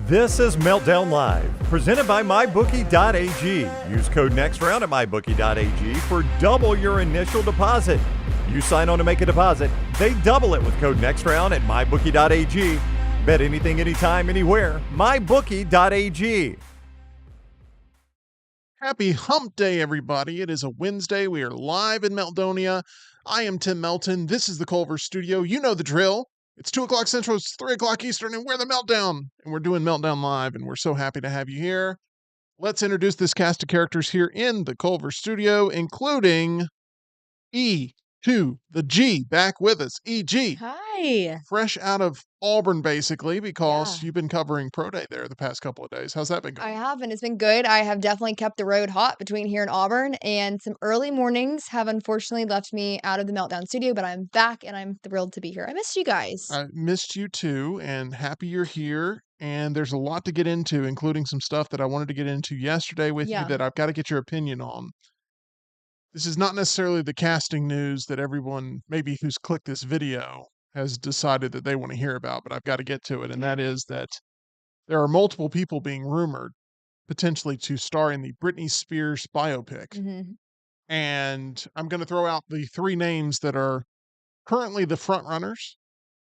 This is Meltdown Live, presented by MyBookie.ag. Use code NEXTROUND at MyBookie.ag for double your initial deposit. You sign on to make a deposit, they double it with code NEXTROUND at MyBookie.ag. Bet anything, anytime, anywhere. MyBookie.ag. Happy Hump Day, everybody. It is a Wednesday. We are live in Meltdonia. I am Tim Melton. This is the Culver studio. You know the drill. It's 2 o'clock Central, it's 3 o'clock Eastern, and we're the Meltdown. And we're doing Meltdown Live, and we're so happy to have you here. Let's introduce this cast of characters here in the Culver studio, including E to the G back with us. E.G. Hi. Fresh out of Auburn, basically, because Yeah. you've been covering Pro Day there the past couple of days. How's that been I going? have, and it's been good. I have definitely kept the road hot between here and Auburn, and some early mornings have unfortunately left me out of the Meltdown studio, but I'm back and I'm thrilled to be here. I missed you guys. I missed you too, and happy you're here. And there's a lot to get into, including some stuff that I wanted to get into yesterday with you Yeah. that I've got to get your opinion on. This is not necessarily the casting news that everyone, maybe who's clicked this video, has decided that they want to hear about, but I've got to get to it. And that is that there are multiple people being rumored potentially to star in the Britney Spears biopic. Mhm. And I'm going to throw out the 3 names that are currently the front runners,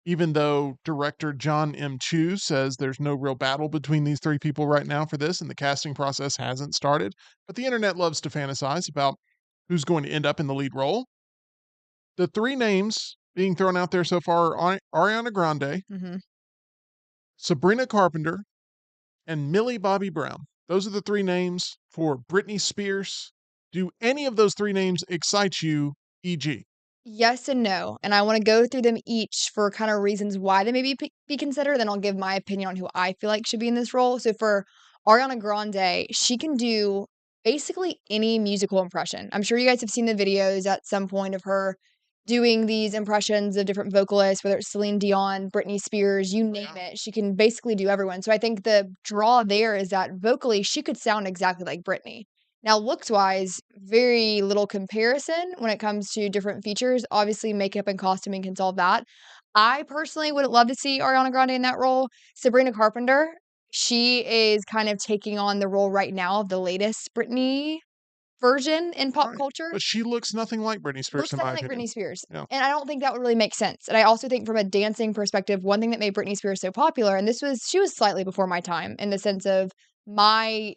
even though director John M. Chu says there's no real battle between these 3 people right now for this, and the casting process hasn't started. But the internet loves to fantasize about who's going to end up in the lead role. The 3 names being thrown out there so far are Ariana Grande, Mhm. Sabrina Carpenter, and Millie Bobby Brown. Those are the 3 names for Britney Spears. Do any of those 3 names excite you, E.G.? Yes and no, and I want to go through them each for kind of reasons why they may be considered. Then I'll give my opinion on who I feel like should be in this role. So for Ariana Grande, she can do basically any musical impression. I'm sure you guys have seen the videos at some point of her doing these impressions of different vocalists, whether it's Celine Dion, Britney Spears, you name it. She can basically do everyone. So I think the draw there is that vocally she could sound exactly like Britney. Now, looks-wise, very little comparison when it comes to different features. Obviously, makeup and costuming can solve that. I personally would love to see Ariana Grande in that role. Sabrina Carpenter, she is kind of taking on the role right now of the latest Britney version in pop Right. culture. But she looks nothing like Britney Spears, Looks in my nothing like opinion. Britney Spears. Yeah. And I don't think that would really make sense. And I also think from a dancing perspective, one thing that made Britney Spears so popular, and she was slightly before my time in the sense of my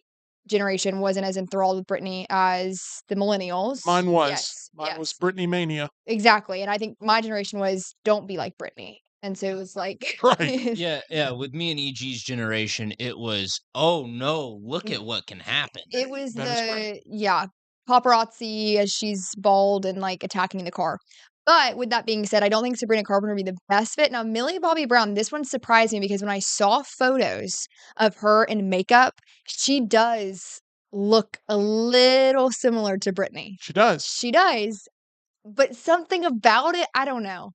generation wasn't as enthralled with Britney as the millennials. Mine was. Yes. Mine was Yes. Britney Mania. Exactly. And I think my generation was don't be like Britney. And so it was like Right. Yeah, with me and EG's generation, it was, "Oh, no, look at what can happen." It was That is correct. paparazzi as she's bald and, like, attacking the car. But with that being said, I don't think Sabrina Carpenter would be the best fit. Now, Millie Bobby Brown, this one surprised me because when I saw photos of her in makeup, she does look a little similar to Britney. She does. She does, but something about it, I don't know.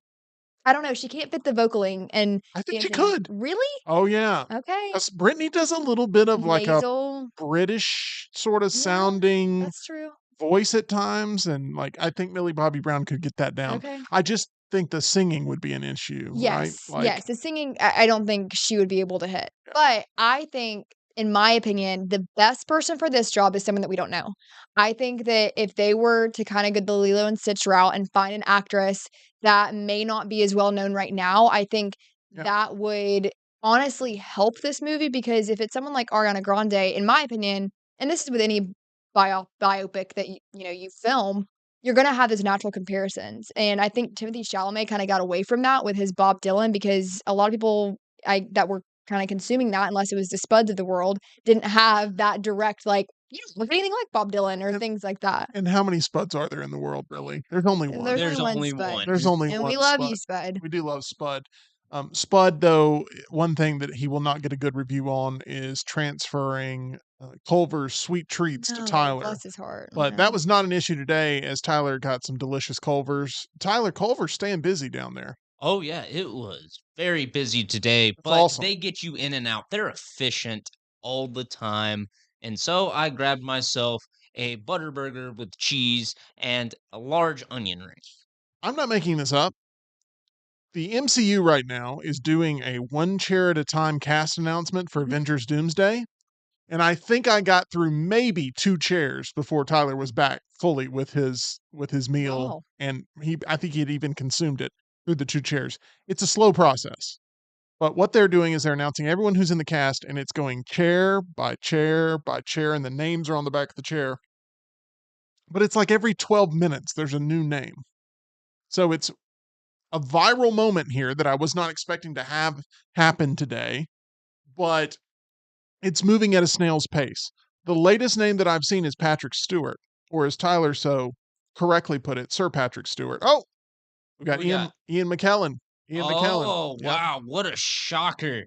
She can't fit the vocaling and I think she dancing. could. Really? Oh, yeah. Okay. Britney does a little bit of like a Nasal. British sort of Yeah, sounding that's true. voice at times, and like I think Millie Bobby Brown could get that down. Okay. I just think the singing would be an issue, right? Yes, yes. The singing, I don't think she would be able to hit. But I think, in my opinion, the best person for this job is someone that we don't know. I think that if they were to kind of go the Lilo and Stitch route and find an actress that may not be as well known right now, I think Yeah. that would honestly help this movie because if it's someone like Ariana Grande, in my opinion, and this is with any biopic that you film, you're gonna have those natural comparisons, and I think Timothée Chalamet kinda got away from that with his Bob Dylan because a lot of people that were kinda consuming that, unless it was the Spuds of the world, didn't have that direct, like, "You don't look anything like Bob Dylan," or And- things like that. And how many Spuds are there in the world, really? There's only one. There's only There's one only Spud. one. There's only And one we love Spud. you, Spud. We do love Spud. Spud, though, one thing that he will not get a good review on is transferring Culver's sweet treats to No, Tyler. bless his heart. But that was not an issue today as Tyler got some delicious Culvers. Tyler, Culver's staying busy down there. Oh, yeah, it was very busy today, but awesome. they get you in and out. They're efficient all the time. And so I grabbed myself a Butterburger with cheese and a large onion ring. I'm not making this up. The MCU right now is doing a one chair at a time cast announcement for Avengers Doomsday. And I think I got through maybe 2 chairs before Tyler was back fully with his meal, Wow. and I think he'd even consumed it through the 2 chairs. It's a slow process, but what they're doing is they're announcing everyone who's in the cast, and it's going chair by chair by chair, and the names are on the back of the chair. But it's like every 12 minutes, there's a new name. So it's a viral moment here that I was not expecting to have happen today, but it's moving at a snail's pace. The latest name that I've seen is Patrick Stewart, or as Tyler so correctly put it, Sir Patrick Stewart. Oh, we Who got we got? Ian McKellen. Ian McKellen. Oh, Yep. wow, what a shocker.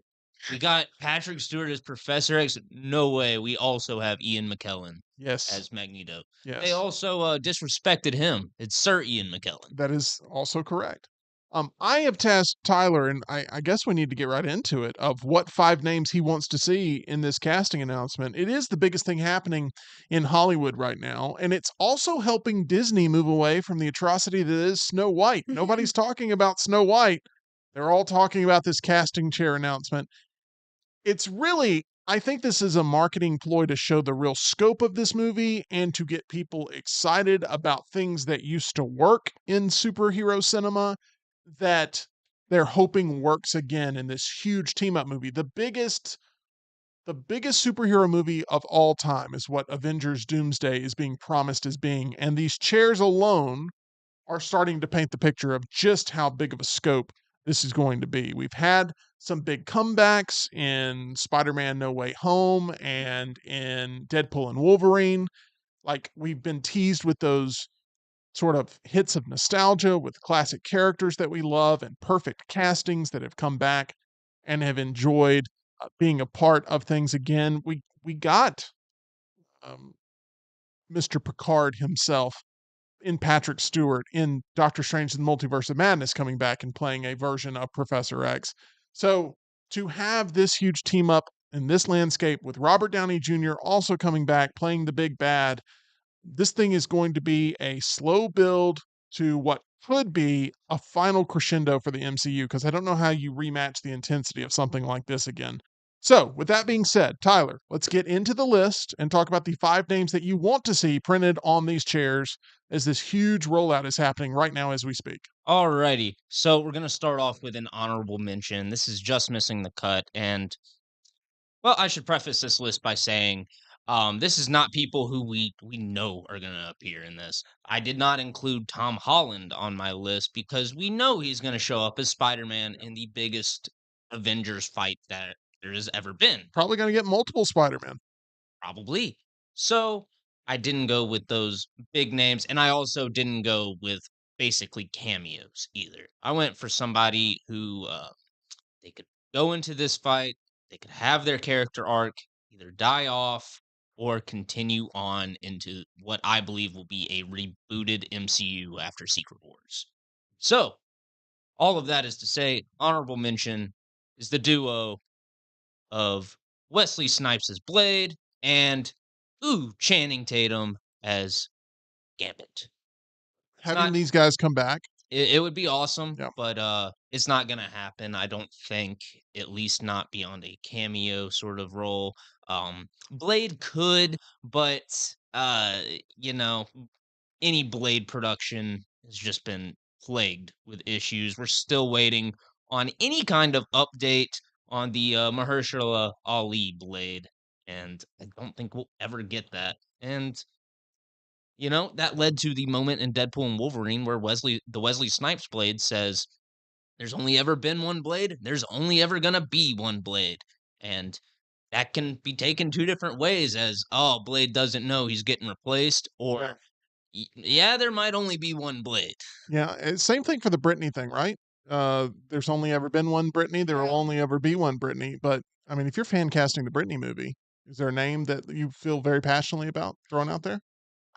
We got Patrick Stewart as Professor X. No way. We also have Ian McKellen Yes. as Magneto. Yes. They also disrespected him. It's Sir Ian McKellen. That is also correct. I have tasked Tyler, and I guess we need to get right into it, of what 5 names he wants to see in this casting announcement. It is the biggest thing happening in Hollywood right now, and it's also helping Disney move away from the atrocity that is Snow White. Nobody's talking about Snow White. They're all talking about this casting chair announcement. It's really, I think this is a marketing ploy to show the real scope of this movie and to get people excited about things that used to work in superhero cinema that they're hoping works again in this huge team up movie. The biggest superhero movie of all time is what Avengers Doomsday is being promised as being, and these chairs alone are starting to paint the picture of just how big of a scope this is going to be. We've had some big comebacks in Spider-Man No Way Home and in Deadpool and Wolverine. Like, we've been teased with those sort of hits of nostalgia with classic characters that we love and perfect castings that have come back and have enjoyed being a part of things again. We got um, Mr. Picard himself in Patrick Stewart in Doctor Strange and the Multiverse of Madness coming back and playing a version of Professor X. So to have this huge team up in this landscape with Robert Downey Jr. also coming back playing the big bad, this thing is going to be a slow build to what could be a final crescendo for the MCU, because I don't know how you rematch the intensity of something like this again. So, with that being said, Tyler, let's get into the list and talk about the 5 names that you want to see printed on these chairs as this huge rollout is happening right now as we speak. Alrighty. So we're going to start off with an honorable mention. This is just missing the cut. And, well, I should preface this list by saying this is not people who we know are going to appear in this. I did not include Tom Holland on my list because we know he's going to show up as Spider-Man in the biggest Avengers fight that there has ever been. Probably going to get multiple Spider-Man. Probably. So I didn't go with those big names, and I also didn't go with basically cameos either. I went for somebody who they could go into this fight, they could have their character arc either die off or continue on into what I believe will be a rebooted MCU after Secret Wars. So, all of that is to say, honorable mention is the duo of Wesley Snipes as Blade and Channing Tatum as Gambit. Having these guys come back. It would be awesome, Yeah. but it's not gonna happen. I don't think, at least not beyond a cameo sort of role. Blade could, but you know, any Blade production has just been plagued with issues. We're still waiting on any kind of update on the Mahershala Ali Blade, and I don't think we'll ever get that. And that led to the moment in Deadpool and Wolverine where the Wesley Snipes Blade says, "There's only ever been one Blade. There's only ever gonna be one Blade," and that can be taken 2 different ways as, oh, Blade doesn't know he's getting replaced, or yeah, there might only be one Blade. Yeah, same thing for the Britney thing, right? There's only ever been one Britney. There will only ever be one Britney. But I mean, if you're fan casting the Britney movie, is there a name that you feel very passionately about throwing out there?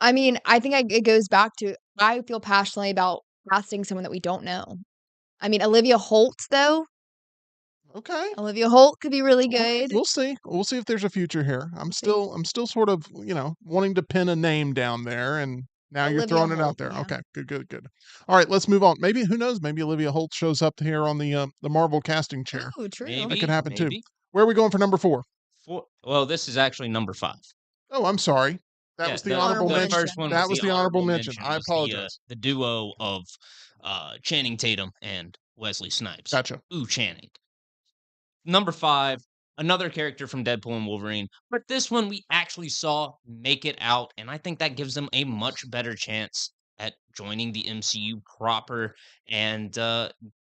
I mean, I think it goes back to I feel passionately about casting someone that we don't know. I mean, Olivia Holt, though. Okay. Olivia Holt could be really good. We'll see. We'll see if there's a future here. I'm still sort of, wanting to pin a name down there, and Now you're Olivia throwing it out Holt, there. yeah. Okay, good. All right, let's move on. Maybe who knows? Maybe Olivia Holt shows up here on the Marvel casting chair. Oh, true. That Maybe, could happen too. maybe. Where are we going for number 4? Well, this is actually number 5. Oh, I'm sorry. That Yeah, was the honorable Honorable the mention. first mention. one was That was the the honorable honorable mention. mention, I was apologize. the duo of Channing Tatum and Wesley Snipes. Gotcha. Ooh, Channing. Number 5, another character from Deadpool and Wolverine, but this one we actually saw make it out, and I think that gives them a much better chance at joining the MCU proper and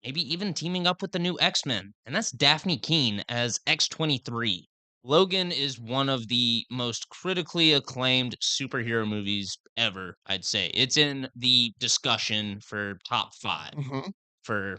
maybe even teaming up with the new X-Men, and that's Daphne Keene as X-23. Logan is one of the most critically acclaimed superhero movies ever, I'd say. It's in the discussion for top 5 hmm for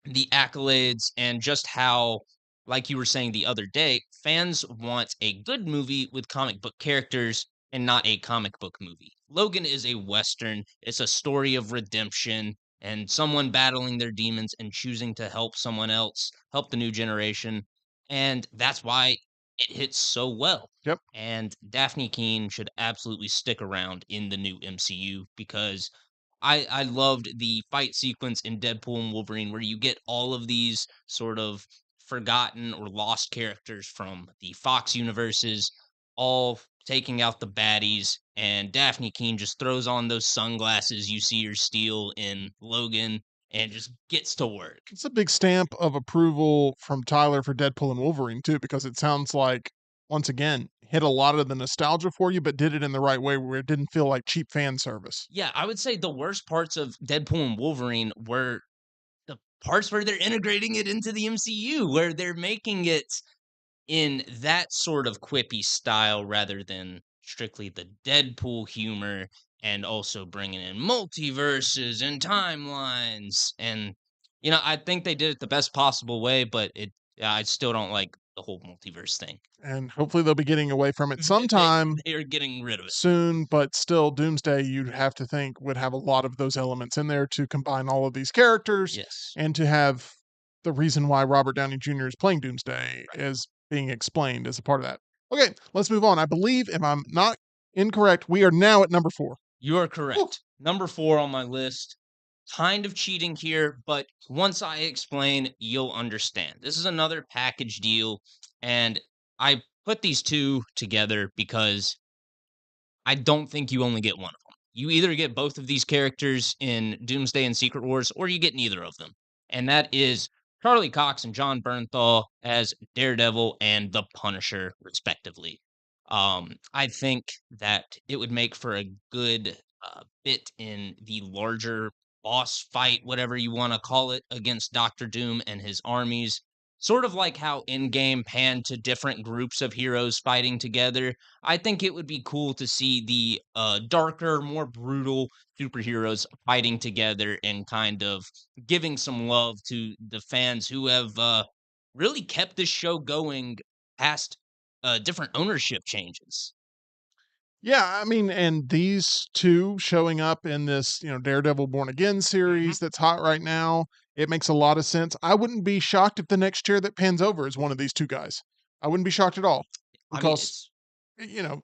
the accolades and just how, like you were saying the other day, fans want a good movie with comic book characters and not a comic book movie. Logan is a Western, it's a story of redemption and someone battling their demons and choosing to help someone else, help the new generation. And that's why it hits so well. Yep. And Daphne Keene should absolutely stick around in the new MCU because I loved the fight sequence in Deadpool and Wolverine where you get all of these sort of forgotten or lost characters from the Fox universes all taking out the baddies, and Daphne Keene just throws on those sunglasses you see her steal in Logan and just gets to work. It's a big stamp of approval from Tyler for Deadpool and Wolverine too, because it sounds like once again hit a lot of the nostalgia for you, but did it in the right way where it didn't feel like cheap fan service. Yeah, I would say the worst parts of Deadpool and Wolverine were the parts where they're integrating it into the MCU, where they're making it in that sort of quippy style rather than strictly the Deadpool humor and also bringing in multiverses and timelines. And, I think they did it the best possible way, but I still don't like the whole multiverse thing. And hopefully they'll be getting away from it They, sometime they are getting rid of it. soon, but still Doomsday you'd have to think would have a lot of those elements in there to combine all of these characters Yes. and to have the reason why Robert Downey Jr. is playing Doomsday is being explained as a part of that. Okay, let's move on. I believe, if I'm not incorrect, we are now at number 4. You are Woo. correct. Number 4 on my list. Kind of cheating here, but once I explain, you'll understand. This is another package deal, and I put these two together because I don't think you only get one of them. You either get both of these characters in Doomsday and Secret Wars, or you get neither of them. And that is Charlie Cox and John Bernthal as Daredevil and the Punisher, respectively. I think that it would make for a good bit in the larger boss fight, whatever you want to call it, against Doctor Doom and his armies. Sort of like how Endgame panned to different groups of heroes fighting together. I think it would be cool to see the darker, more brutal superheroes fighting together and kind of giving some love to the fans who have really kept this show going past different ownership changes. Yeah, I mean, and these two showing up in this, Daredevil Born Again Mhm. series that's hot right now, it makes a lot of sense. I wouldn't be shocked if the next chair that pans over is one of these two guys. I wouldn't be shocked at all I mean, because, you know,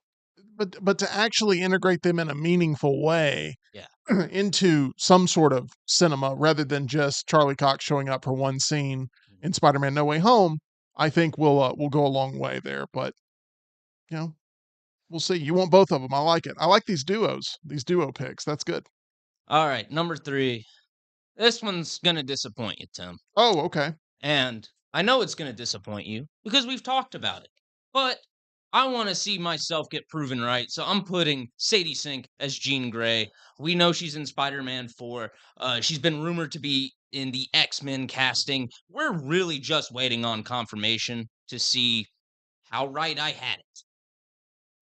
but to actually integrate them in a meaningful way yeah. into some sort of cinema rather than just Charlie Cox showing up for one scene in Spider-Man No Way Home, I think will go a long way there. But you know, we'll see. You want both of them. I like it. I like these duos, these duo picks. That's good. All right, number 3. This one's gonna disappoint you, Tim. Oh, okay. And I know it's going to disappoint you because we've talked about it. But I want to see myself get proven right. So I'm putting Sadie Sink as Jean Grey. We know she's in Spider-Man 4. She's been rumored to be in the X-Men casting. We're really just waiting on confirmation to see how right I had it.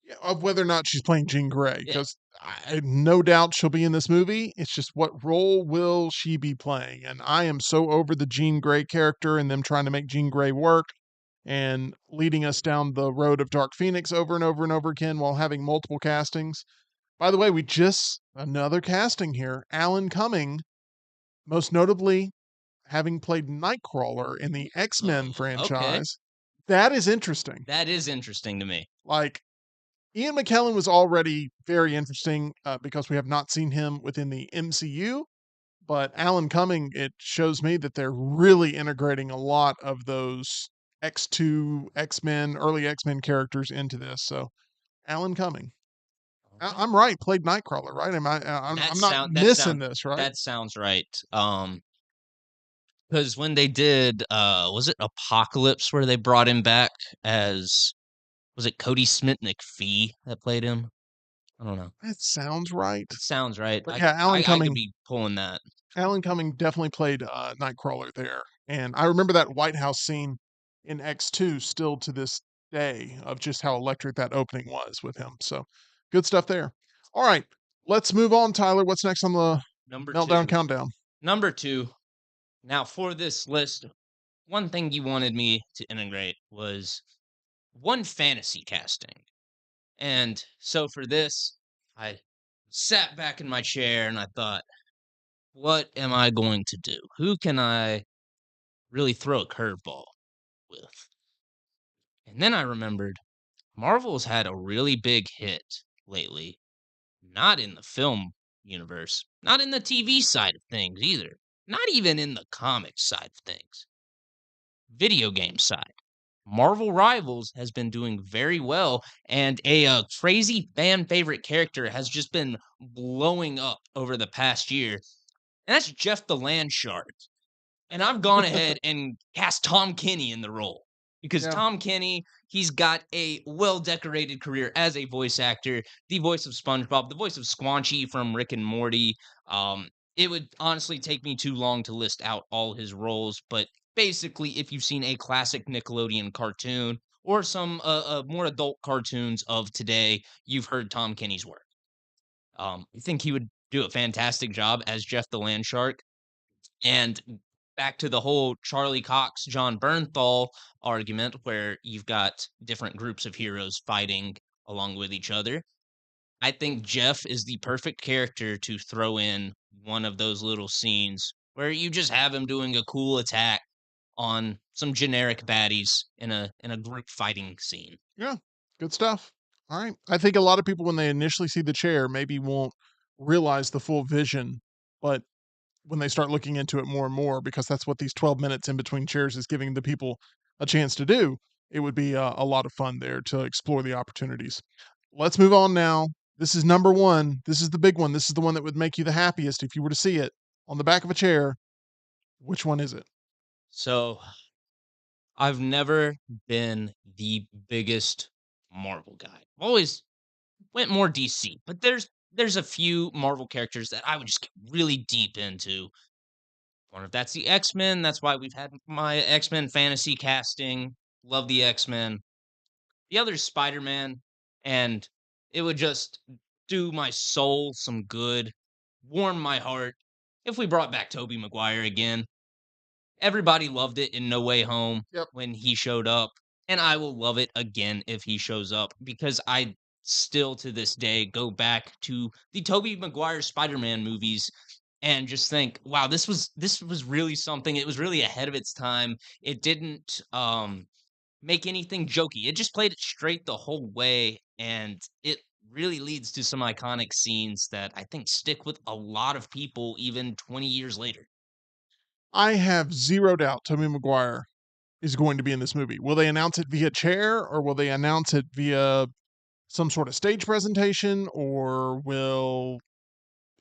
Yeah, of whether or not she's playing Jean Grey, Yeah. because I no doubt she'll be in this movie. It's just what role will she be playing? And I am so over the Jean Grey character and them trying to make Jean Grey work and leading us down the road of Dark Phoenix over and over and over again while having multiple castings. By the way, we just another casting here. Alan Cumming, most notably having played Nightcrawler in the X-Men Okay. franchise. That is interesting. That is interesting to me. Like Ian McKellen was already very interesting because we have not seen him within the MCU. But Alan Cumming, it shows me that they're really integrating a lot of those X2, X-Men, early X-Men characters into this. So Alan Cumming, Okay. I'm right, played Nightcrawler, right? That I'm not sound that missing sound this, right? that sounds right. Because when they did, was it Apocalypse where they brought him back as, was it Cody Smith McPhee that played him? I don't know. That sounds right. It sounds right. But I yeah, I I could be pulling that. Alan Cumming definitely played Nightcrawler there, and I remember that White House scene in X2 still to this day of just how electric that opening was with him. So good stuff there. All right, let's move on, Tyler. What's next on the Number Meltdown 2. countdown? Number 2. Now for this list, one thing you wanted me to integrate was one fantasy casting. And so for this, I sat back in my chair and I thought, what am I going to do? Who can I really throw a curveball with? And then I remembered Marvel's had a really big hit lately, not in the film universe, not in the TV side of things either, not even in the comics side of things, video game side. Marvel Rivals has been doing very well, and a crazy fan favorite character has just been blowing up over the past year, and that's Jeff the Land Shark. And I've gone ahead and cast Tom Kenny in the role because Yeah. Tom Kenny, he's got a well-decorated career as a voice actor, the voice of SpongeBob, the voice of Squanchy from Rick and Morty. Um, it would honestly take me too long to list out all his roles, but basically, if you've seen a classic Nickelodeon cartoon or some more adult cartoons of today, you've heard Tom Kenny's work. I think he would do a fantastic job as Jeff the Land Shark. And back to the whole Charlie Cox, John Bernthal argument, where you've got different groups of heroes fighting along with each other. I think Jeff is the perfect character to throw in one of those little scenes where you just have him doing a cool attack on some generic baddies in a group fighting scene. Yeah, good stuff. All right. I think a lot of people, when they initially see the chair, maybe won't realize the full vision, but when they start looking into it more and more, because that's what these 12 minutes in between chairs is giving the people a chance to do, it would be a lot of fun there to explore the opportunities. Let's move on now. This is number one. This is the big one. This is the one that would make you the happiest if you were to see it on the back of a chair. Which one is it? So I've never been the biggest Marvel guy. I've always went more DC, but there's a few Marvel characters that I would just get really deep into. One if that's the X-Men, that's why we've had my X-Men fantasy casting. Love the X-Men. The other is Spider-Man, and it would just do my soul some good, warm my heart if we brought back Tobey Maguire again. Everybody loved it in No Way Home Yep. when he showed up, and I will love it again if he shows up because I still to this day go back to the Tobey Maguire Spider-Man movies and just think, wow, this was really something. It was really ahead of its time. It didn't make anything jokey. It just played it straight the whole way, and it really leads to some iconic scenes that I think stick with a lot of people even 20 years later. I have zero doubt Tobey Maguire is going to be in this movie. Will they announce it via chair or will they announce it via some sort of stage presentation or will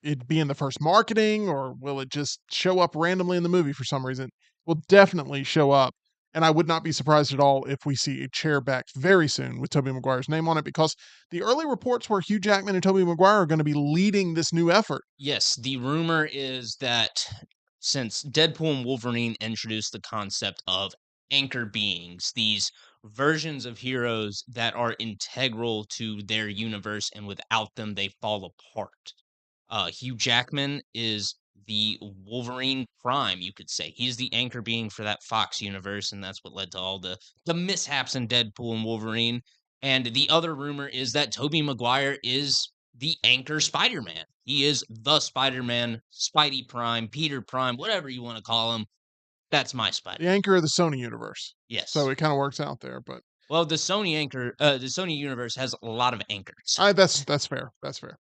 it be in the first marketing or will it just show up randomly in the movie for some reason? Will definitely show up. And I would not be surprised at all if we see a chair back very soon with Tobey Maguire's name on it because the early reports were Hugh Jackman and Tobey Maguire are going to be leading this new effort. Yes, the rumor is that since Deadpool and Wolverine introduced the concept of anchor beings, these versions of heroes that are integral to their universe and without them they fall apart. Hugh Jackman is the Wolverine Prime, you could say. He's the anchor being for that Fox universe, and that's what led to all the mishaps in Deadpool and Wolverine. And the other rumor is that Tobey Maguire is the anchor Spider-Man. He is the Spider-Man, Spidey Prime, Peter Prime, whatever you want to call him. That's my The Spider-Man. anchor of the Sony universe. So Yes. it kind of works out there. But Well, the Sony universe has a lot of anchors. That's fair. That's fair.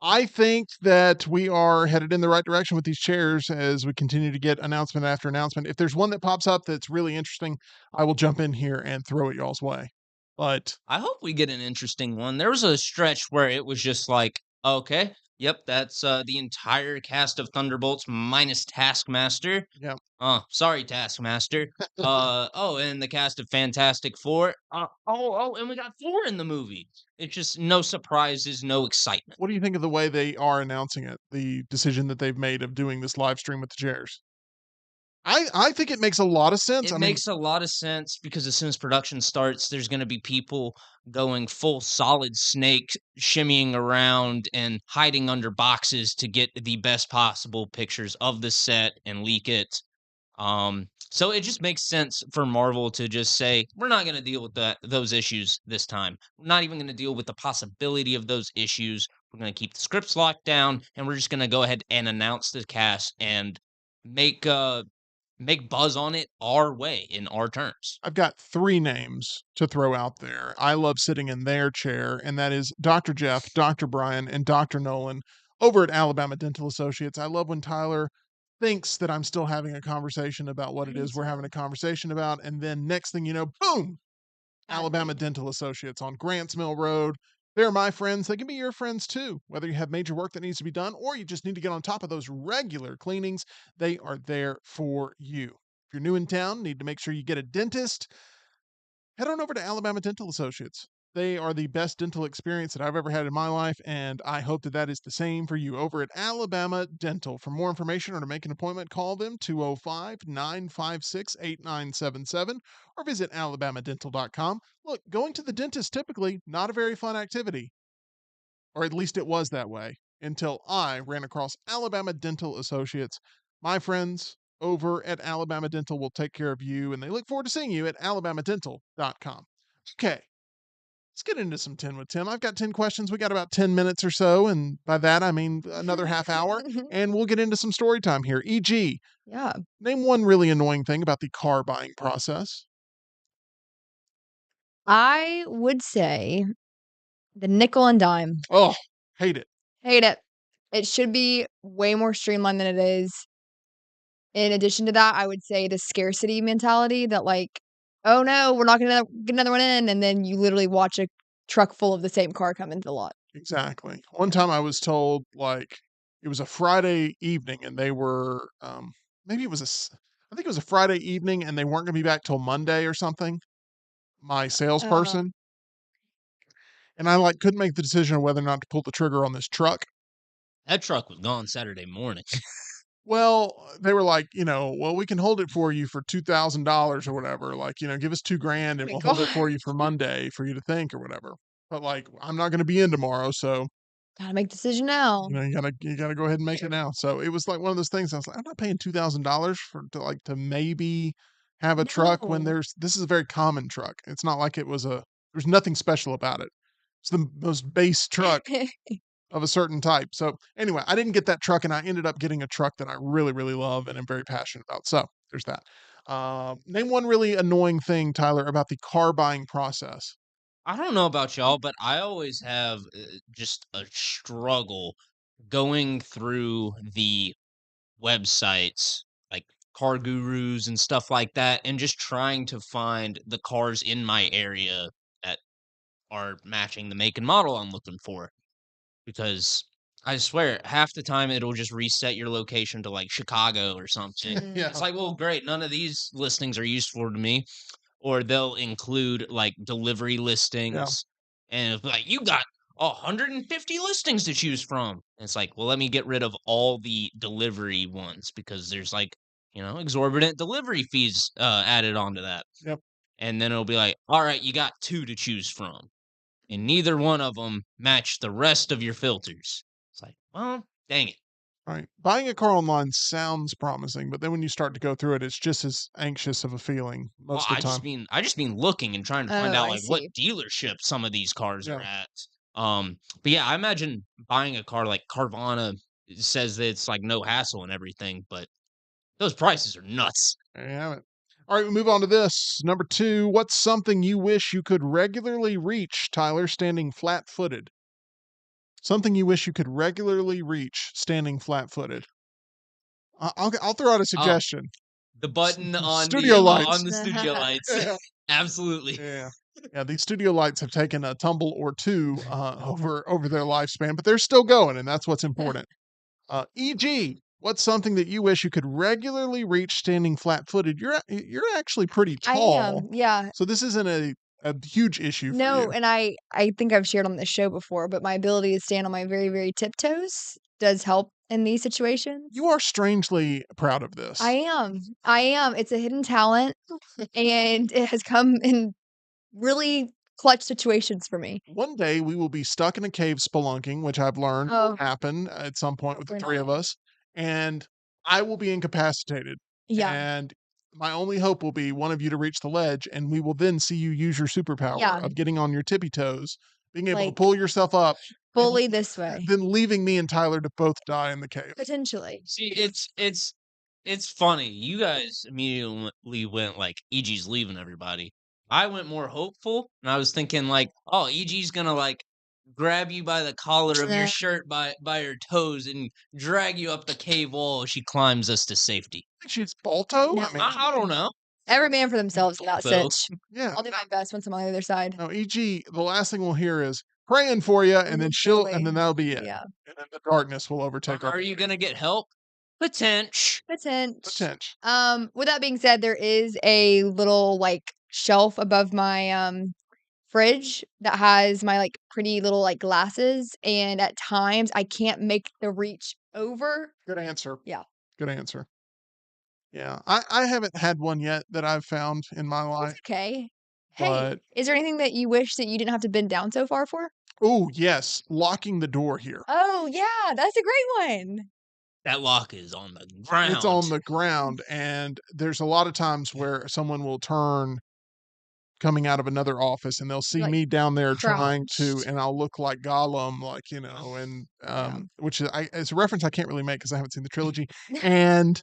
I think that we are headed in the right direction with these chairs as we continue to get announcement after announcement. If there's one that pops up that's really interesting, I will jump in here and throw it y'all's way. But I hope we get an interesting one. There was a stretch where it was just like, okay, yep, that's the entire cast of Thunderbolts minus Taskmaster. yeah, Sorry, Taskmaster. Oh, and the cast of Fantastic Four. And we got Thor in the movie. It's just no surprises, no excitement. what do you think of the way they are announcing it? The decision that they've made of doing this live stream with the chairs. I think it makes a lot of sense. It I mean, makes a lot of sense because as soon as production starts, there's going to be people going full Solid Snake, shimmying around and hiding under boxes to get the best possible pictures of the set and leak it. So it just makes sense for Marvel to just say, we're not going to deal with those issues this time. We're not even going to deal with the possibility of those issues. We're going to keep the scripts locked down, and we're just going to go ahead and announce the cast and make make buzz on it our way in our terms. I've got 3 names to throw out there. I love sitting in their chair, and that is Dr. Jeff, Dr. Brian, and Dr. Nolan over at Alabama Dental Associates. I love when Tyler thinks that I'm still having a conversation about what it Me is we're having too. a conversation about, and then next thing you know, boom, Alabama Adley. Dental Associates on Grants Mill Road. They're my friends. They can be your friends too. Whether you have major work that needs to be done or you just need to get on top of those regular cleanings, they are there for you. If you're new in town, need to make sure you get a dentist, head on over to Alabama Dental Associates. They are the best dental experience that I've ever had in my life, and I hope that that is the same for you over at Alabama Dental. For more information or to make an appointment, call them 205 956 8977 or visit alabamadental.com. Look, going to the dentist typically not a very fun activity, or at least it was that way until I ran across Alabama Dental Associates. My friends over at Alabama Dental will take care of you, and they look forward to seeing you at alabamadental.com. Okay, let's get into some 10 with Tim. I've got 10 questions. We got about 10 minutes or so, and by that I mean another half hour, and we'll get into some story time here. E.g., Yeah. name one really annoying thing about the car buying process. I would say the nickel and dime. Oh, hate it. Hate it. It should be way more streamlined than it is. In addition to that, I would say the scarcity mentality that like, "Oh, no, we're not gonna get another one in," and then you literally watch a truck full of the same car come into the lot. Exactly. One Yeah. time I was told, like, it was a Friday evening and they were, maybe it was I think it was a Friday evening and they weren't gonna be back till Monday or something, my Uh, salesperson, and I, like, couldn't make the decision of whether or not to pull the trigger on this truck. That truck was gone Saturday morning. Well, they were like, "Well, we can hold it for you for $2,000 or whatever, like, give us 2 grand oh and my we'll hold it god. for you for Monday for you to think or whatever." But, like, I'm not gonna be in tomorrow, so Gotta make a decision now. you gotta go ahead and make it now. So it was like one of those things. I was like, I'm not paying $2,000 for to maybe have a truck when No. this is a very common truck. It's not like there's nothing special about it. It's the most base truck of a certain type. So anyway, I didn't get that truck, and I ended up getting a truck that I really, really love and am very passionate about. So there's that. Name one really annoying thing, Tyler, about the car buying process. I don't know about y'all, but I always have just a struggle going through the websites like car gurus and stuff like that and just trying to find the cars in my area that are matching the make and model I'm looking for because I swear half the time it'll just reset your location to like Chicago or something. Mm. It's Yeah, like, well, great, none of these listings are useful to me. Or they'll include like delivery yeah, listings and it'll be like, you got 150 listings to choose from. And it's like, well, let me get rid of all the delivery ones because there's like, exorbitant delivery fees added onto that. yep. And then it'll be like, all right, you got two to choose from. And neither one of them match the rest of your filters. It's like, well, dang it. Right. Buying a car online sounds promising, but then when you start to go through it, it's just as anxious of a feeling Well, most of the time. I just mean looking and trying to find Oh, out I like what see. dealership some of these cars are Yeah. at. But yeah, I imagine buying a car like Carvana says that it's like no hassle and everything, but those prices are nuts. There you have it. All right, we move on to this. Number 2, what's something you wish you could regularly reach, Tyler, standing flat-footed? Something you wish you could regularly reach standing flat-footed. I'll throw out a Oh, suggestion. the button Studio lights. on the studio lights. Yeah. Absolutely. Yeah. Yeah, these studio lights have taken a tumble or two over their lifespan, but they're still going, and that's what's important. E.g., what's something that you wish you could regularly reach standing flat-footed? You're actually pretty I tall, am, yeah. so this isn't a huge issue for No, you. and I think I've shared on this show before, but my ability to stand on my very, very tiptoes does help in these situations. You are strangely proud of this. I am. I am. It's a hidden talent, and it has come in really clutch situations for me. One day we will be stuck in a cave spelunking, which I've learned will Oh, happen at some point with the hopefully 3 of not. us, and I will be incapacitated. Yeah. And my only hope will be one of you to reach the ledge, and we will then see you use your superpower Yeah. of getting on your tippy toes, being able to Like, pull yourself up, and fully this way. then leaving me and Tyler to both die in the cave. Potentially. See, it's funny. You guys immediately went like EG's leaving everybody. I went more hopeful, and I was thinking like, oh, EG's gonna like grab you by the collar of your Nah. shirt by your toes and drag you up the cave wall as she climbs us to safety. She's Balto? No. I mean, I don't know. Every man for themselves in that Both. sitch. yeah. I'll do my best once I'm on the other side. No, E.G., the last thing we'll hear is praying for you, and then Truly. that'll be it. Yeah. And then the darkness will overtake our Are you gonna get help? Potential. potential. With that being said, there is a little like shelf above my fridge that has my like pretty little like glasses, and at times I can't make the reach over. Good answer. Yeah. Good answer. Yeah. I haven't had one yet that I've found in my That's life, okay. Hey, but is there anything that you wish that you didn't have to bend down so far for? oh, yes, locking the door here. Oh yeah, that's a great one. That lock is on the ground. It's on the ground, and there's a lot of times where someone will turn coming out of another office, and they'll see Like, me down there trying to, crouched. and I'll look like Gollum, like, and which is it's a reference I can't really make because I haven't seen the trilogy, and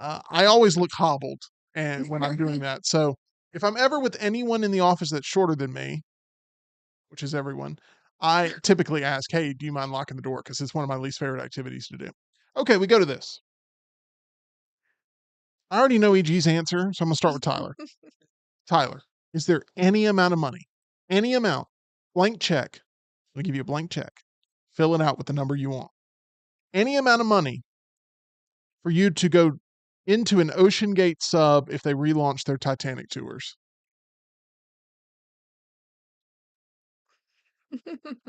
I always look hobbled, and when I'm doing that, so if I'm ever with anyone in the office that's shorter than me, which is everyone, I typically ask, "Hey, do you mind locking the door?" Because it's one of my least favorite activities to do. Okay, we go to this. I already know EG's answer, so I'm gonna start with Tyler. Tyler, is there any amount of money, any amount, blank check? I'll give you a blank check. Fill it out with the number you want. Any amount of money for you to go into an Ocean Gate sub if they relaunch their Titanic tours.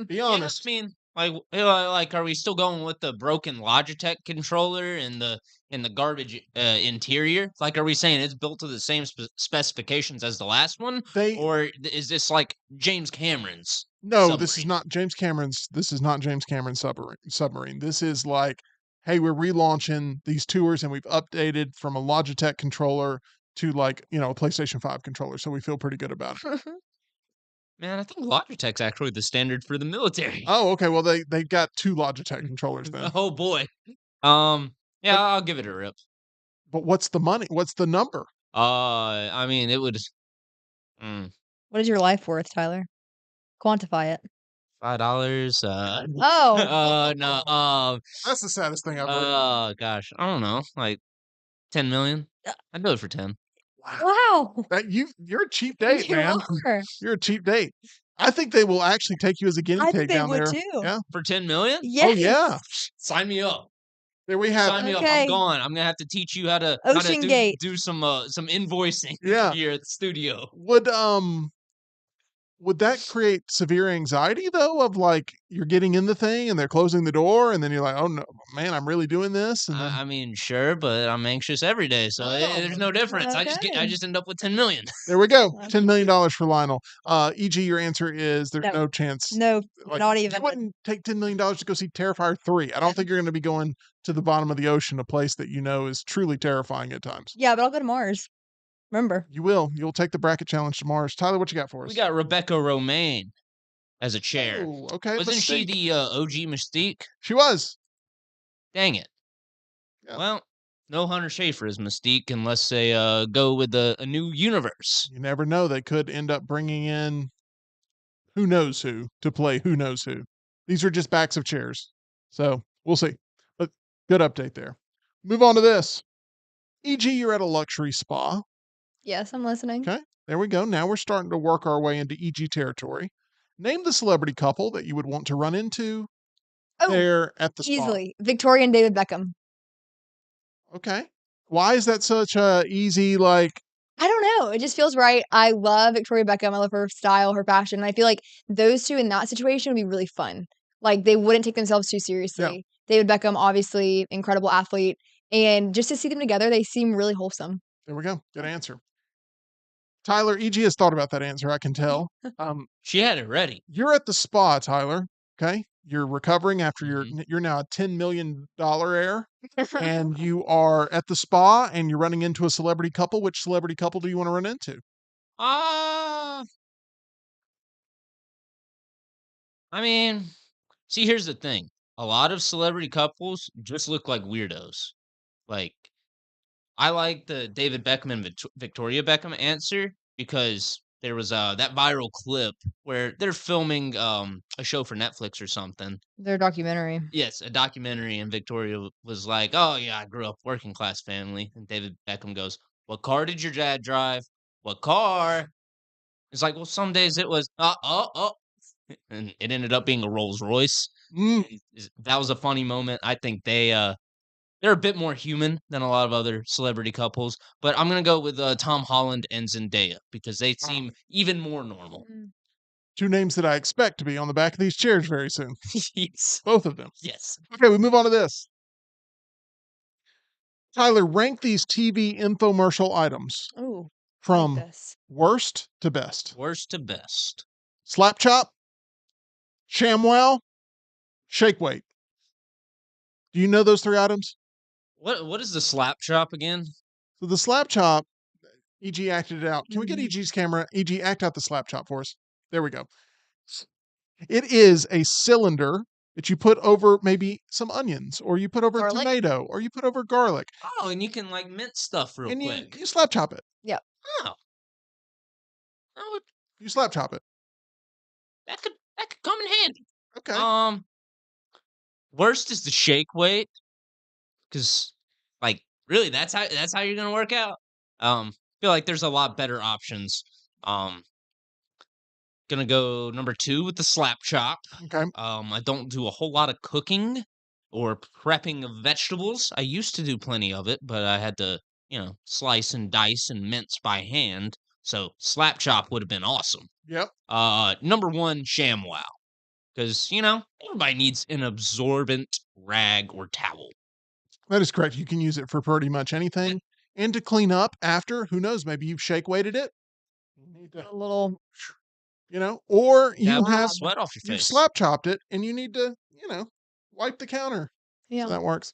Be Yeah, honest. I mean, like, are we still going with the broken Logitech controller and the garbage interior? Like, are we saying it's built to the same specifications as the last one, They or is this like James Cameron's No, this is submarine? not James Cameron's. This is not James Cameron's submarine. This is like, hey, we're relaunching these tours and we've updated from a Logitech controller to like, a PlayStation 5 controller. So we feel pretty good about it. Man, I think Logitech's actually the standard for the military. Oh, okay. Well, they got two Logitech controllers then. Oh boy. Yeah, But I'll give it a rip. but what's the money? What's the number? I mean, it would. Mm, What is your life worth, Tyler? Quantify it. $5. Oh, No. That's the saddest thing I've heard. Gosh, I don't know, like 10 million. Uh, I'd do it for 10. wow. You're a cheap date, You man. are. You're a cheap date. I think they will actually take you as a guinea I pig think they down would there. too. Yeah. For 10 million? Oh yeah. Yes. Sign me up. There we have. Sign me up. I'm Okay. gone. I'm gonna have to teach you how to Ocean Gate. do some invoicing Yeah. here at the studio. Would that create severe anxiety though of like you're getting in the thing and they're closing the door and then you're like, oh no, man, I'm really doing this? And then I mean, sure, but I'm anxious every day, so there's no difference. I Okay. just end up with 10 million. there we go. Okay. $10 million for Lionel. E.g., your answer is there's No. no chance. No, Like not you even. wouldn't take $10 million to go see Terrifier 3. I don't think you're going to be going to the bottom of the ocean, a place that you know is truly terrifying at times. Yeah, but I'll go to Mars. Remember. You will. You'll take the bracket challenge to Mars. Tyler, what you got for us? We got Rebecca Romaine as a chair. Oh, okay. Wasn't she Mystique. the OG Mystique? She was. Dang it. Yeah. Well, No Hunter Schafer is Mystique unless they go with a new universe. You never know. They could end up bringing in who knows who to play who knows who. These are just backs of chairs. So we'll see. But good update there. Move on to this. E.g., you're at a luxury spa. Yes, I'm listening. Okay, there we go. Now we're starting to work our way into E.g. territory. Name the celebrity couple that you would want to run into Oh, there at the spa. easily. Victoria and David Beckham. Okay. Why is that such a easy, like, I don't know. It just feels right. I love Victoria Beckham. I love her style, her fashion. And I feel like those two in that situation would be really fun. Like they wouldn't take themselves too seriously. David Beckham, obviously, incredible athlete. And just to see them together, they seem really wholesome. there we go. Good answer. Tyler, E.g. has thought about that answer, I can tell. She had it ready. You're at the spa, Tyler. Okay. You're recovering after Mhm. you're now a $10 million heir, and you are at the spa and you're running into a celebrity couple. Which celebrity couple do you want to run into? Uh, I mean, see, here's the thing. A lot of celebrity couples just look like weirdos. Like, I like the David Beckham and Victoria Beckham answer because there was that viral clip where they're filming a show for Netflix or something. Their documentary. Yes, a documentary, and Victoria was like, "Oh yeah, I grew up working class family," and David Beckham goes, "What car did your dad drive? What car?" It's like, well, some days it was, and it ended up being a Rolls Royce. Mm, That was a funny moment. I think they're a bit more human than a lot of other celebrity couples, but I'm gonna go with Tom Holland and Zendaya because they seem even more normal. Mm. two names that I expect to be on the back of these chairs very soon. Yes, Both of them. yes. Okay, we move on to this. Tyler, rank these TV infomercial items Oh, I like from this. worst to best. Worst to best. Slap chop, ShamWow, shake weight. Do you know those three items? What is the slap chop again? So the slap chop, EG acted it out. Can we get Mhm. EG's camera? EG, act out the slap chop for us. There we go. It is a cylinder that you put over maybe some onions, or you put over Garlic? tomato, or you put over garlic, Oh, and you can like mince stuff real and quick. you slap chop it. Yep. Oh, oh, You slap chop it. that could come in handy. Okay. Um, worst is the shake weight because, like, really, that's how you're gonna work out. Feel like there's a lot better options. Um, Gonna go number 2 with the slap chop. Okay. I don't do a whole lot of cooking or prepping of vegetables. I used to do plenty of it, but I had to, slice and dice and mince by hand. So slap chop would have been awesome. Yep. Number 1, ShamWow, because everybody needs an absorbent rag or towel. That is correct. You can use it for pretty much anything. And to clean up after, who knows, maybe you've shake weighted it. You need to, A little or Yeah, you a little have sweat off your you've face. slap chopped it and you need to, wipe the counter. yeah. So that works.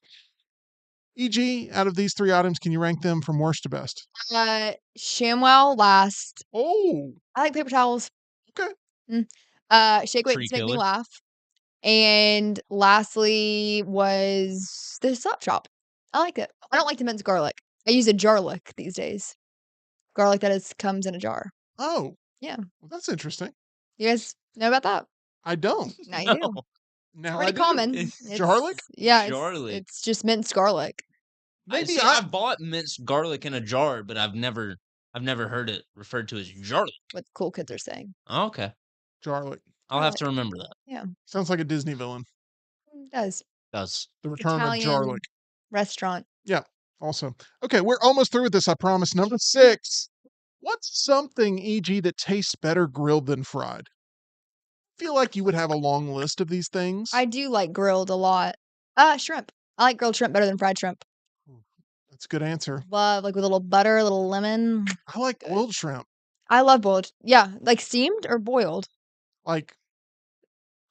EG, out of these three items, can you rank them from worst to best? ShamWow last. Oh, I like paper towels. okay. Shake Tree weights make me killer. laugh. And lastly was the slap chop. I like it. I don't like to mince garlic. I use a jarlic these days. Garlic that comes in a jar. Oh, Yeah. well, that's interesting. You guys know about that? I don't. Now you No. do. Now Pretty I do. common. Garlic? Yeah, Garlic. it's just minced garlic. Maybe I've bought minced garlic in a jar, but I've never heard it referred to as garlic. What the cool kids are saying. Oh, okay. garlic. I'll have to Garlic. remember that. Yeah, Sounds like a Disney villain. it does. Does. The Return of Italian Jarlic. restaurant. Yeah, awesome. Okay, we're almost through with this, I promise. Number 6. What's something, EG, that tastes better grilled than fried? Feel like you would have a long list of these things. I do like grilled a lot. Shrimp. I like grilled shrimp better than fried shrimp. That's a good answer. Love like with a little butter, a little lemon. I like Good. boiled shrimp. I love boiled. Yeah, like steamed or boiled. Like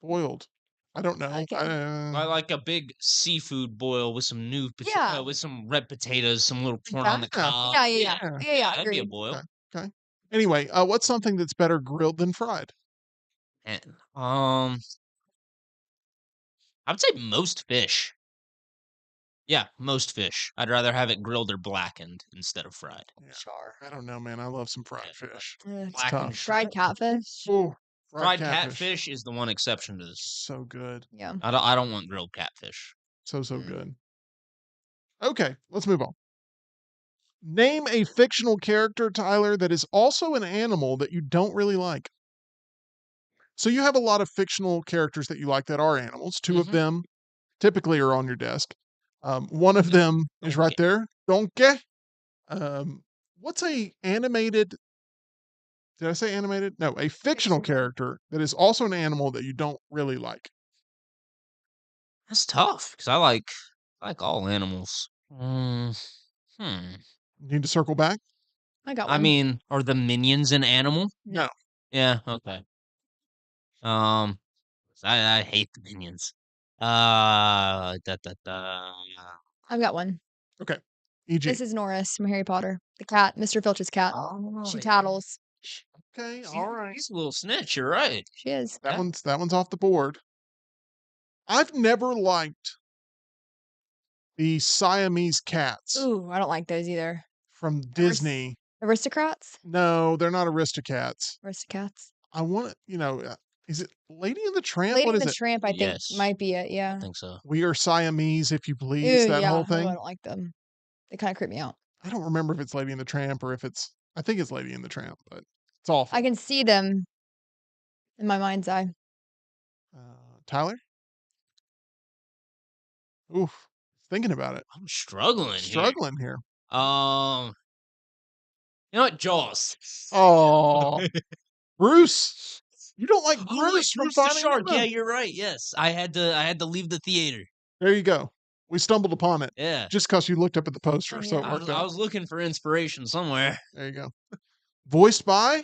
boiled. I don't know. Okay. I like a big seafood boil with some Yeah. with some red potatoes, some little corn on the Yeah. cob. Yeah. That'd be a Agreed. boil. Okay. Anyway, what's something that's better grilled than fried? And, I would say most fish. Yeah, most fish. I'd rather have it grilled or blackened instead of fried. Yeah. Char. I don't know, man. I love some fried Yeah, fish. Ugh. It's blackened tough. Fried catfish. Ooh, fried catfish is the one exception to this. So good. Yeah. I don't want grilled catfish. So Mm. good. Okay, let's move on. Name a fictional character, Tyler, that is also an animal that you don't really like. So you have a lot of fictional characters that you like that are animals. Two of Mhm. them typically are on your desk. One of them is right Donkey. there. Donkey. What's a animated? Did I say animated? No, a fictional Fictional. character that is also an animal that you don't really like. That's tough because I like all animals. Hmm. Need to circle back? I got I one. mean, are the minions an animal? No. Yeah. Okay. Um, I hate the minions. Da da da. I've got one. Okay. E.g. This is Norris from Harry Potter. The cat, Mr. Filch's cat. Oh, She yeah. tattles. Okay. She's, All right. she's a little snitch. You're right. She is. That Yeah. one's off the board. I've never liked the Siamese cats Ooh, I don't like those either. from Disney. Aristocrats? No, they're not Aristocats. Aristocats. I want to, is it Lady and the Tramp? Lady What and is the it? Tramp, I think, Yes. might be it. I Yeah. think so. We are Siamese, if you please. Ew, That yeah. whole Oh, I thing. don't like them. They kind of creep me out. I don't remember if it's Lady and the Tramp or if I think it's Lady and the Tramp, but it's awful. I can see them in my mind's eye. Tyler? Oof. Thinking about it. I'm struggling Struggling here. here. You know what? Jaws. Oh, Bruce. You don't like Oh, Bruce from Bruce the Finding Shark. Nemo? Yeah, you're right. Yes, I had to leave the theater. There you go. We stumbled upon it Yeah, just because you looked up at the poster, so it Yeah. worked I out. was looking for inspiration somewhere. There you go. Voiced by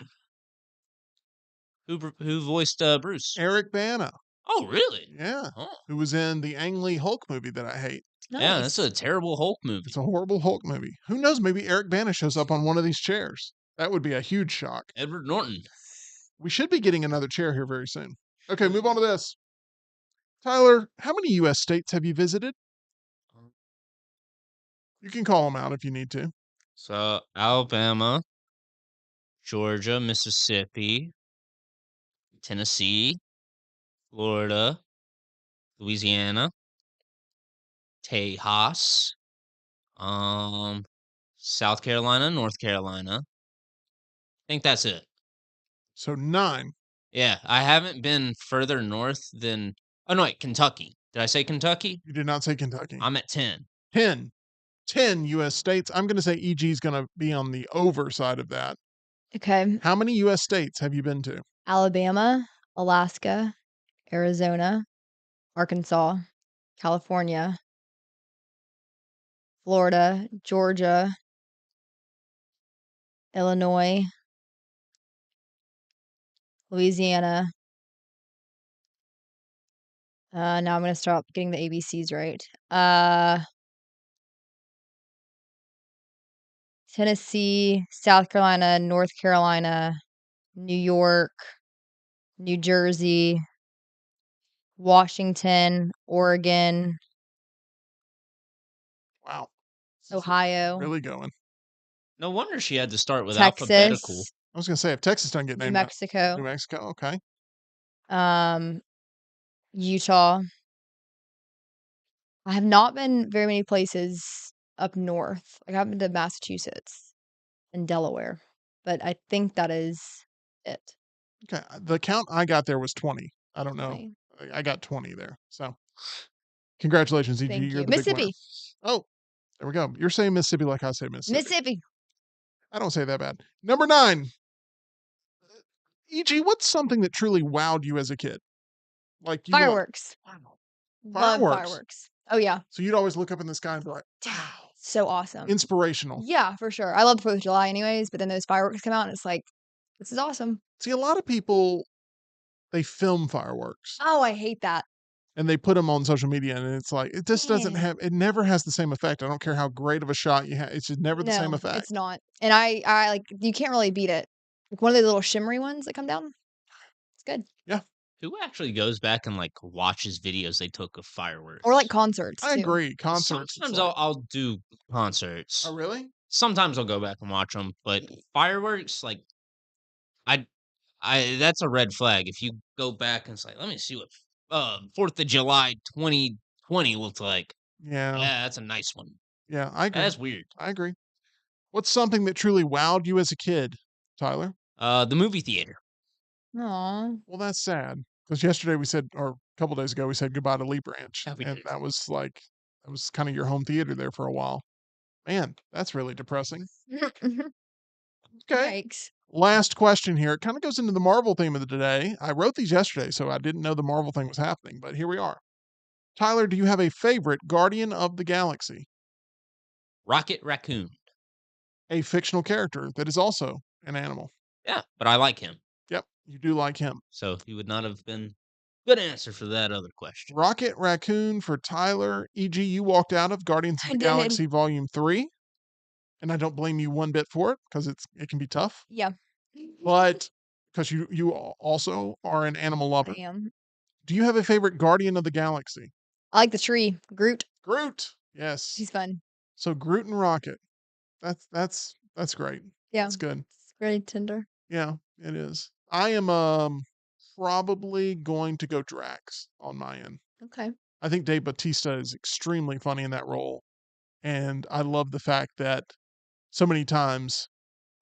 Who voiced Bruce? Eric Bana. Oh, really? Yeah. Oh, Who was in the Ang Lee Hulk movie that I hate. yeah. That's Nice. a terrible Hulk movie. It's a horrible Hulk movie. Who knows? Maybe Eric Bana shows up on one of these chairs. That would be a huge shock. Edward Norton. We should be getting another chair here very soon. Okay, move on to this. Tyler, how many U.S. states have you visited? You can call them out if you need to. So Alabama, Georgia, Mississippi, Tennessee, Florida, Louisiana, Tejas, South Carolina, North Carolina. I think that's it. So 9. Yeah, I haven't been further north than oh no, wait, Kentucky. Did I say Kentucky? You did not say Kentucky. I'm at 10. 10. 10 U.S. states. I'm going to say EG is going to be on the over side of that. Okay. How many U.S. states have you been to? Alabama, Alaska, Arizona, Arkansas, California, Florida, Georgia, Illinois, Louisiana. Now I'm gonna start getting the ABCs right. Tennessee, South Carolina, North Carolina, New York, New Jersey, Washington, Oregon, Wow. This is Ohio, Really going. No wonder she had to start with alphabetical. Texas, I was going to say, if Texas doesn't get New named up. Mexico, New Mexico. Okay. Utah. I have not been very many places up north. Like I've been to Massachusetts and Delaware, but I think that is it. Okay. The count I got there was 20. I don't know. 20. I got 20 there. So congratulations, EG. Thank You're you. the big winner. Mississippi. Oh, there we go. You're saying Mississippi like I say Mississippi. Mississippi. I don't say that bad. Number 9. EG, what's something that truly wowed you as a kid? Like you know- Fireworks. Love Fireworks. fireworks. Oh yeah. so you'd always look up in the sky and be like, So awesome. inspirational. Yeah, for sure. I love the 4th of July anyways, but then those fireworks come out and it's like, this is awesome. See, a lot of people, they film fireworks Oh, I hate that. and they put them on social media, and it's like, it just doesn't Yeah. have, it never has the same effect. I don't care how great of a shot you have. It's just never the same No, effect. it's not. And I like you can't really beat it. Like one of the little shimmery ones that come down. It's good. Who actually goes back and, like, watches videos they took of fireworks? Or, like, concerts I too. agree. Concerts, it's Sometimes like, I'll do oh, concerts. really? Sometimes I'll go back and watch them, but fireworks, like, I I that's a red flag. If you go back and say, "Let me see what, 4th of July 2020 looked like." Yeah. Yeah, that's a nice one. Yeah, I agree. That's weird. I agree. What's something that truly wowed you as a kid, Tyler? The movie theater. Aw. Well, that's sad because yesterday we said, or a couple days ago, we said goodbye to Lee Branch, Yeah, we and did. that was kind of your home theater there for a while. Man, that's really depressing. Okay. Yikes. Last question here. It kind of goes into the Marvel theme of the day. I wrote these yesterday, so I didn't know the Marvel thing was happening, but here we are. Tyler, do you have a favorite Guardian of the Galaxy? Rocket Raccoon. A fictional character that is also an animal. Yeah, but I like him, Yep, you do like him. so he would not have been good answer for that other question. Rocket Raccoon for Tyler. E.g., you walked out of Guardians of I the did. Galaxy Volume 3, and I don't blame you one bit for it because it can be tough. Yeah. But because also are an animal lover. I am. Do you have a favorite Guardian of the Galaxy? I like the tree. Groot. Groot. Yes. He's fun. So Groot and Rocket. That's great. Yeah. That's good. It's very tender. Yeah, it is. I am probably going to go Drax on my end. Okay. I think Dave Bautista is extremely funny in that role, and I love the fact that so many times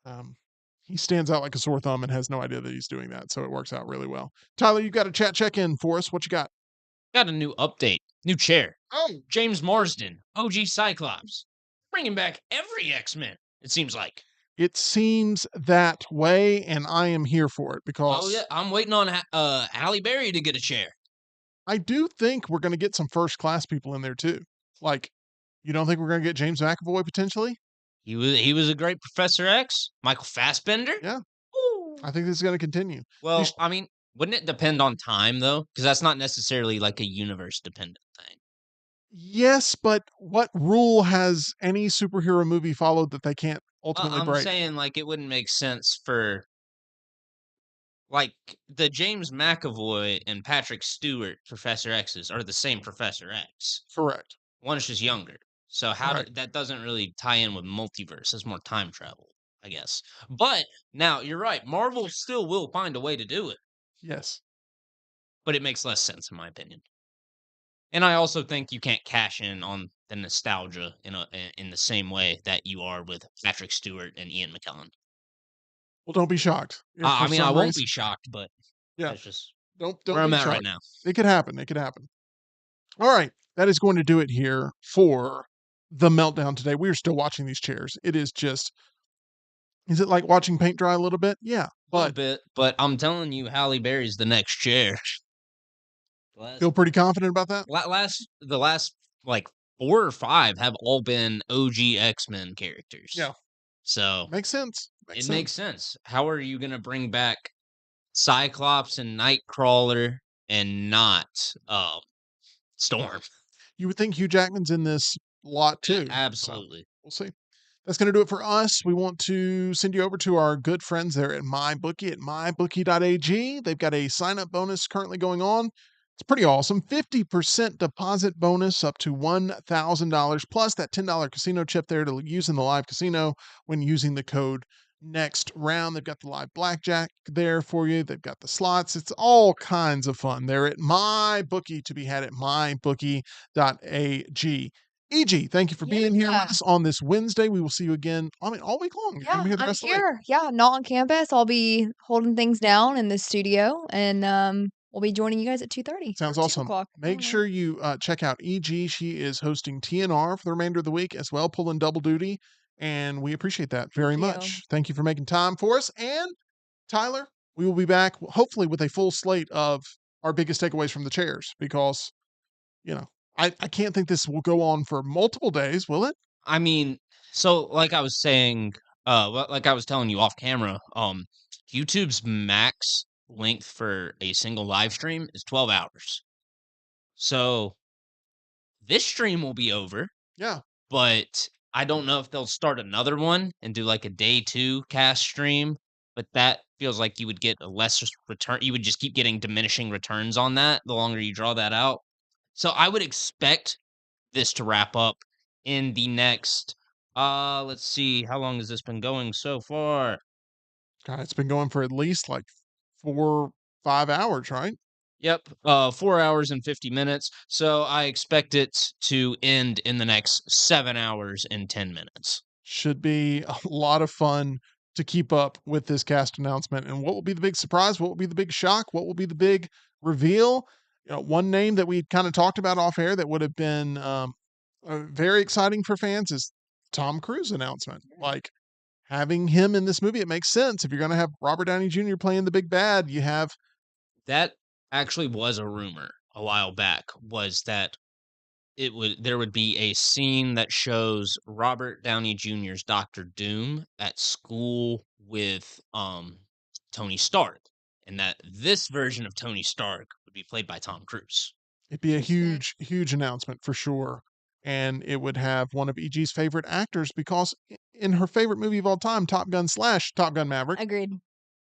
um, he stands out like a sore thumb and has no idea that he's doing that. So it works out really well. Tyler, you got a chat check in for us. What you got? Got a new update, new chair. Oh, James Marsden, OG Cyclops, bringing back every X-Men. It seems like. it seems that way, and I am here for it Oh yeah, because I'm waiting on Halle Berry to get a chair. I do think we're going to get some first class people in there too. Like, you don't think we're going to get James McAvoy potentially? He was a great Professor X. Michael Fassbender. Yeah, Ooh. I think this is going to continue. Well, I mean, wouldn't it depend on time though? Because that's not necessarily like a universe dependent thing. Yes, but what rule has any superhero movie followed that they can't ultimately I'm break? saying like it wouldn't make sense for like the James McAvoy and Patrick Stewart Professor X's are the same Professor X. Correct. One's just younger. So Right. that doesn't really tie in with multiverse. It's more time travel, I guess. But now you're right. Marvel still will find a way to do it, Yes. but it makes less sense in my opinion. And I also think you can't cash in on the nostalgia in the same way that you are with Patrick Stewart and Ian McKellen. Well, don't be shocked if for I mean, I some won't reason. be shocked, but Yeah. that's just Don't where I'm be at right shocked. now. It could happen. It could happen. All right. That is going to do it here for the meltdown today. We are still watching these chairs. It is just. Is it like watching paint dry a little bit? Yeah, A little but bit, but I'm telling you, Halle Berry's the next chair. Last, feel pretty confident about that. the last like 4 or 5 have all been OG X-Men characters. Yeah, So makes sense. it makes sense. How are you gonna bring back Cyclops and Nightcrawler and not Storm? You would think Hugh Jackman's in this lot too. So Absolutely. we'll see. That's going to do it for us. We want to send you over to our good friends there at MyBookie at mybookie.ag. They've got a sign up bonus currently going on. It's pretty awesome. 50% deposit bonus up to $1,000 plus that $10 casino chip there to use in the live casino when using the code next round. They've got the live blackjack there for you. They've got the slots. It's all kinds of fun. They're at MyBookie to be had at mybookie.ag. EG, thank you for being here with Yeah. us on this Wednesday. We will see you again, I mean, all week long. You're gonna Yeah, be here the I'm rest of the week. here. Yeah, not on campus. I'll be holding things down in the studio, and we'll be joining you guys at 2:30. Sounds or 2 awesome. o'clock. I Make don't know. sure you check out EG. She is hosting TNR for the remainder of the week as well, pulling double duty. And we appreciate that very Thank you. much. Thank you for making time for us. And Tyler, we will be back hopefully with a full slate of our biggest takeaways from the chairs because, you know, I can't think this will go on for multiple days, will it? I mean, so like I was saying, like I was telling you off camera, YouTube's max length for a single live stream is 12 hours. So this stream will be over, Yeah. but I don't know if they'll start another one and do like a day 2 cast stream but that feels like you would get a less return. You would just keep getting diminishing returns on that the longer you draw that out. So I would expect this to wrap up in the next let's see, how long has this been going so far? God, it's been going for at least like 4, 5 hours, right? Yep, 4 hours and 50 minutes. So I expect it to end in the next 7 hours and 10 minutes. Should be a lot of fun to keep up with this cast announcement. And what will be the big surprise? What will be the big shock? What will be the big reveal? One name that we kind of talked about off air that would have been very exciting for fans is Tom Cruise announcement. Like having him in this movie, it makes sense. If you're going to have Robert Downey Jr. playing the big bad, you have That actually was a rumor a while back, was that there would be a scene that shows Robert Downey Jr.'s Doctor Doom at school with Tony Stark, and that this version of Tony Stark would be played by Tom Cruise. it'd be a Interesting. huge, huge announcement for sure. And it would have one of EG's favorite actors because in her favorite movie of all time, Top Gun / Top Gun Maverick, Agreed.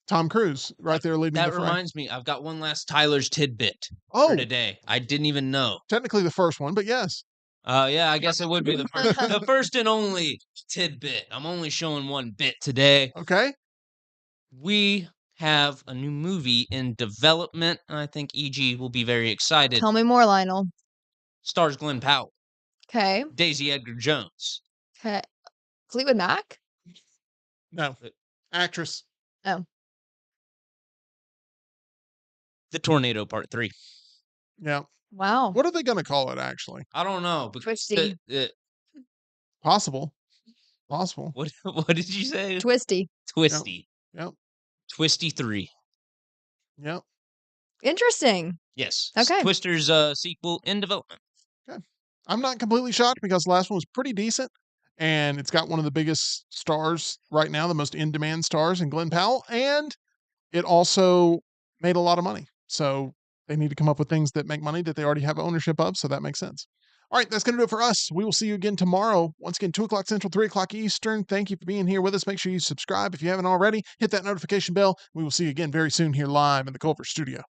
Tom Cruise right there leading That the fray. reminds me, I've got one last Tyler's tidbit Oh, for today. I didn't even know. technically the first one, but yes. Yeah, I guess it would be the first and only tidbit. I'm only showing one bit today. Okay. We have a new movie in development, and I think EG will be very excited. Tell me more, Lionel. Stars Glenn Powell, Okay. Daisy Edgar Jones. Okay. Fleetwood Mac? No. Actress. Oh. The Tornado Part 3. Yeah. Wow. What are they going to call it, actually? I don't know. Because Twisty. Possible. Possible. what did you say? Twisty. Twisty. Yep. Twisty 3. Yep. Interesting. Yes. Okay. Twister's sequel in development. Okay. I'm not completely shocked because the last one was pretty decent. And it's got one of the biggest stars right now, the most in-demand stars in Glenn Powell. And it also made a lot of money. So they need to come up with things that make money that they already have ownership of. So that makes sense. All right, that's going to do it for us. We will see you again tomorrow. Once again, 2 o'clock Central, 3 o'clock Eastern. Thank you for being here with us. Make sure you subscribe if you haven't already. Hit that notification bell. We will see you again very soon here live in the Culver studio.